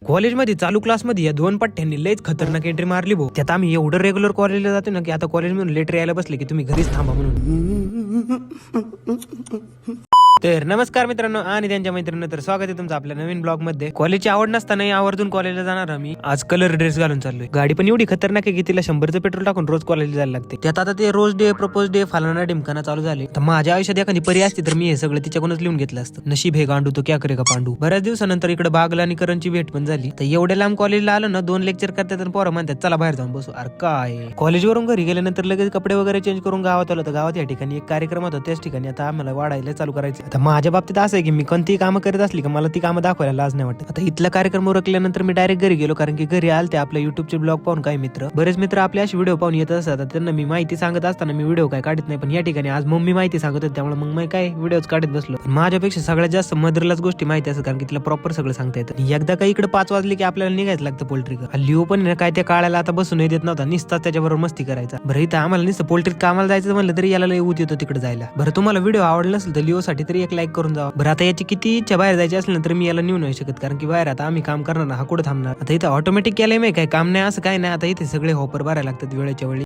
कॉलेजमध्ये चालू क्लासमध्ये या 2 पठ्ठ्यांनी लयच खतरनाक एंट्री मारली भाऊ. त्यात आम्ही एवढं रेग्युलर कॉलेजला जातो ना की आता कॉलेज म्हणून लेटर यायला बसले की तुम्ही घरीच थांबा म्हणून. तर नमस्कार मित्रांनो आणि त्यांच्या मैत्रिणींनो, तर स्वागत आहे तुमचं आपल्या नवीन ब्लॉग मध्ये. कॉलेजची आवड नसतानाही आवर्जून कॉलेजला जाणार आम्ही. आज कलर ड्रेस घालून चाललोय. गाडी पण एवढी खतरनाक आहे की तिला 100चं पेट्रोल टाकून रोज कॉलेजला जायला लागते. त्यात आता ते रोज डे, प्रपोज डे, फालना ढिमकाना चालू झाले. तर माझ्या आयुष्यात एखादी परी असती तर मी हे सगळं तिच्याकडूनच लिहून घेतलं असतं. नशीब हे गांडू तो क्या करेगा पांडू. बऱ्याच दिवसानंतर इकडे बागला आणि करणची भेट पण झाली. तर एवढ्या लांब कॉलेजला आलो ना, 2 लेक्चर करतात आणि पोरं म्हणतात चला बाहेर जाऊन बसू. अरे काय, कॉलेजवरून घरी गेल्यानंतर लगेच कपडे वगैरे चेंज करून गावात आलो. तर गावात या ठिकाणी एक कार्यक्रम होता, त्याच ठिकाणी आता आम्हाला वाढायला चालू करायचं. आता माझ्या बाबतीत असं आहे की मी कोणतीही कामं करत असली की मला ती कामं दाखवायला लाज नाही वाटत. आता इथला कार्यक्रम उरकल्यानंतर मी डायरेक्ट घरी गेलो, कारण की घरी आलते आपल्या युट्यूबचे ब्लॉग पाहून काही मित्र. बरेच मित्र आपले असे व्हिडिओ पाहून येत असतात. त्यांना मी माहिती सांगत असताना मी व्हिडिओ काय काढत नाही, पण या ठिकाणी आज मम्मी माहिती सांगत होती, त्यामुळे मग मी काय व्हिडिओच काढत बसलो. माझ्यापेक्षा सगळ्यात जास्त मदरलाच गोष्टी माहिती असतात, कारण की तिला प्रॉपर सगळं सांगता येतं. एकदा काही इकडे 5 वाजले की आपल्याला निघायचं लागतं पोल्ट्रीकडे. लिओ पण काय त्या काळाला आता बसून देत नव्हता, निसता त्याच्याबरोबर मस्ती करायचा. बरं इथं आम्हाला नुसतं पोल्ट्रीत कामाला जायचं म्हणलं तरी याला लय ऊत येतो तिकडे जायला. बरं तुम्हाला व्हिडिओ आवडला नसेल तर लिओ साठी तरी एक लाईक करून जावा. बरं आता याची किती इच्छा बाहेर जायची असली तर मी याला नेऊ नाही शकत, कारण की बाहेर आता आम्ही काम करणार, हा कुठं थांबणार. आता इथं ऑटोमॅटिक केलंय मी, काय काम नाही असं काय नाही. आता इथे सगळे हॉपर भरायला लागतात वेळेच्या वेळी.